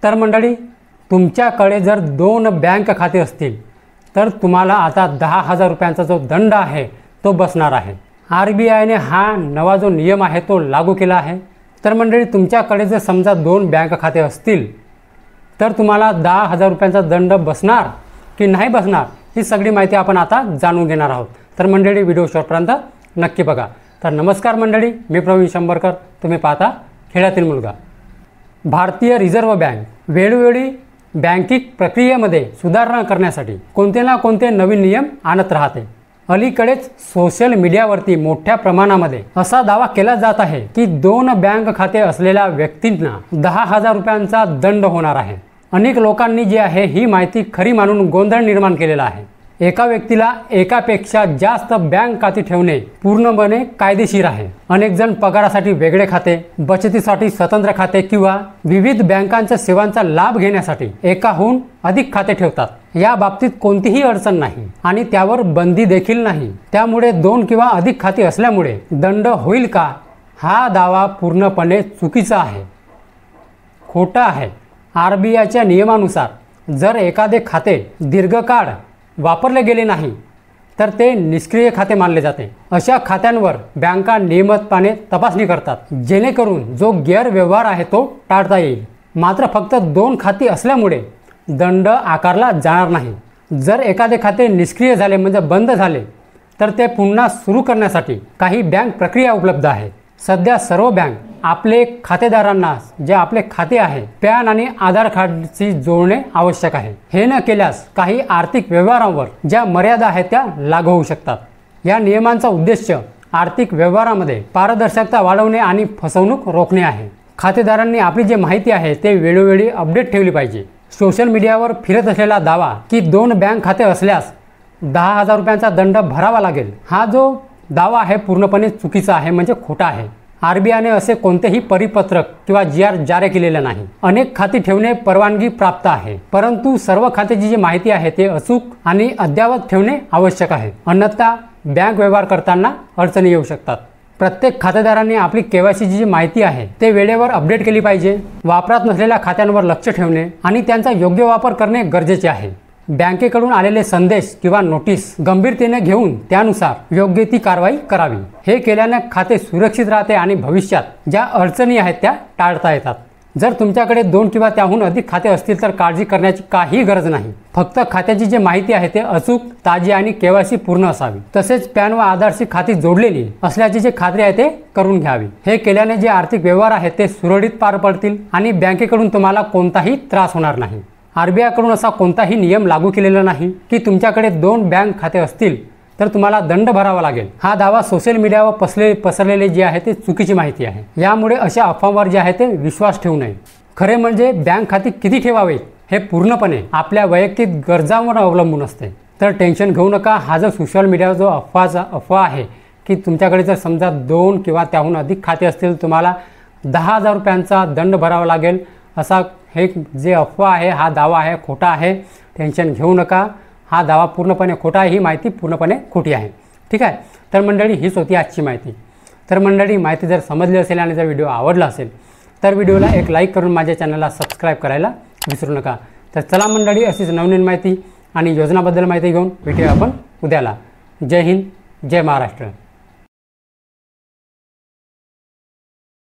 तर मंडळी, तुमच्याकडे जर 2 बँक खाते असतील तर तुम्हाला आता 10,000 रुपयांचा जो दंड आहे तो बसणार आहे। RBIने हा नवा जो नियम आहे तो लागू केला आहे। तर मंडळी, तुमच्याकडे जर समजा 2 बँक खाते असतील तर तुम्हाला 10,000 रुपयांचा दंड बसणार की नाही बसणार ही सगळी माहिती आपण आता जाणून घेणार आहोत। तर मंडळी, व्हिडिओ शेवटपर्यंत नक्की बघा। तर नमस्कार मंडळी, मी प्रवीण शंभरकर, तुम्ही पाहता खेड्यातील मुलगा। भारतीय रिझर्व्ह बँक वेळोवेळी बँकिंग प्रक्रियेमध्ये सुधारणा करण्यासाठी कोणते ना कोणते नवीन नियम आणत राहते। अलीकडेच सोशल मीडियावरती मोठ्या प्रमाणामध्ये असा दावा केला जात आहे की 2 बँक खाते असलेल्या व्यक्तींना 10,000 रुपयांचा दंड होणार आहे। अनेक लोकांनी जी आहे ही माहिती खरी मानून गोंधळ निर्माण केलेला आहे। एका व्यक्तीला एकापेक्षा जास्त बँक खाते ठेवणे पूर्णपणे कायदेशीर आहे। अनेक जण पगारासाठी वेगळे खाते, बचतीसाठी स्वतंत्र खाते किंवा विविध बँकांच्या सेवांचा लाभ घेण्यासाठी एकाहून अधिक खाते ठेवतात। या बाबतीत कोणतीही अडचण नाही आणि त्यावर बंदी देखील नाही। त्यामुळे 2 किंवा अधिक खाते असल्यामुळे दंड होईल का, हा दावा पूर्णपणे चुकीचा आहे, खोटा आहे। RBIच्या नियमानुसार जर एखादे खाते दीर्घकाळ वापरले गेले नाही तर ते निष्क्रिय खाते मानले जाते। अशा खात्यांवर बँका नियमितपणे तपासणी करतात जेणेकरून जो गैरव्यवहार आहे तो टाळता येईल। मात्र फक्त 2 खाती असल्यामुळे दंड आकारला जाणार नाही। जर एखादे खाते निष्क्रिय झाले म्हणजे बंद झाले तर ते पुन्हा सुरू करण्यासाठी काही बँक प्रक्रिया उपलब्ध आहेत। सध्या सर्व बँक आपले खातेदारांना जे आपले खाते आहे पॅन आणि आधार कार्डची जोडणे आवश्यक आहे। हे न केल्यास काही आर्थिक व्यवहारांवर ज्या मर्यादा आहेत त्या लागू होऊ शकतात। या नियमांचा उद्देश आर्थिक व्यवहारामध्ये पारदर्शकता वाढवणे आणि फसवणूक रोखणे आहे। खातेदारांनी आपली जी माहिती आहे ते वेळोवेळी अपडेट ठेवली पाहिजे। सोशल मीडियावर फिरत असलेला दावा की 2 बँक खाते असल्यास 10,000 रुपयांचा दंड भरावा लागेल, हा जो दावा आहे पूर्णपणे चुकीचा आहे, म्हणजे खोटा आहे। RBIने असे कोणतेही परिपत्रक किंवा GR जारी केलेले नाही। अनेक खाती ठेवणे परवानगी प्राप्त आहे, परंतु सर्व खात्याची जी माहिती आहे ते अचूक आणि अद्ययावत ठेवणे आवश्यक आहे, अन्यथा बँक व्यवहार करताना अडचणी येऊ शकतात। प्रत्येक खातेदारांनी आपली KYC जी माहिती आहे ते वेळेवर अपडेट केली पाहिजे। वापरात नसलेल्या खात्यांवर लक्ष ठेवणे आणि त्यांचा योग्य वापर करणे गरजेचे आहे। बँकेकडून आलेले संदेश किंवा नोटीस गंभीरतेने घेऊन त्यानुसार योग्य ती कारवाई करावी। हे केल्याने खाते सुरक्षित राहते आणि भविष्यात ज्या अडचणी आहेत त्या टाळता येतात। जर तुमच्याकडे 2 किंवा त्याहून अधिक खाते असतील तर काळजी करण्याची काही गरज नाही। फक्त खात्याची जी माहिती आहे ते अचूक, ताजी आणि KYC पूर्ण असावी। तसेच पॅन व आधारशी खाती जोडलेली असल्याची जे खात्री आहे ते करून घ्यावी। हे केल्याने जे आर्थिक व्यवहार आहेत ते सुरळीत पार पडतील आणि बँकेकडून तुम्हाला कोणताही त्रास होणार नाही। RBIकडून असा कोणताही नियम लागू केलेला नाही की तुमच्याकडे 2 बँक खाते असतील तर तुम्हाला दंड भरावा लागेल। हा दावा सोशल मीडियावर पसरलेले जे आहे ते चुकीची माहिती आहे। यामुळे अशा अफवांवर जे आहे ते विश्वास ठेवू नये। खरे म्हणजे बँक खाते किती ठेवावेत हे पूर्णपणे आपल्या वैयक्तिक गरजांवर अवलंबून असते। तर टेन्शन घेऊ नका। हा जो सोशल मीडियावर जो अफवा आहे की तुमच्याकडे जर समजा 2 किंवा त्याहून अधिक खाते असतील तुम्हाला 10,000 रुपयांचा दंड भरावा लागेल, असा हे जे अफवा आहे हा दावा आहे, खोटा आहे। टेन्शन घेऊ नका, हा दावा पूर्णपणे खोटा आहे, ही माहिती पूर्णपणे खोटी आहे। ठीक आहे। तर मंडळी, हीच होती आजची माहिती। तर मंडळी, माहिती जर समजली असेल आणि जर व्हिडिओ आवडला असेल तर व्हिडिओला एक लाईक करून माझ्या चॅनलला सबस्क्राईब करायला विसरू नका। तर चला मंडळी, अशीच नवनवीन माहिती आणि योजनाबद्दल माहिती घेऊन भेटूया आपण उद्याला। जय हिंद, जय महाराष्ट्र।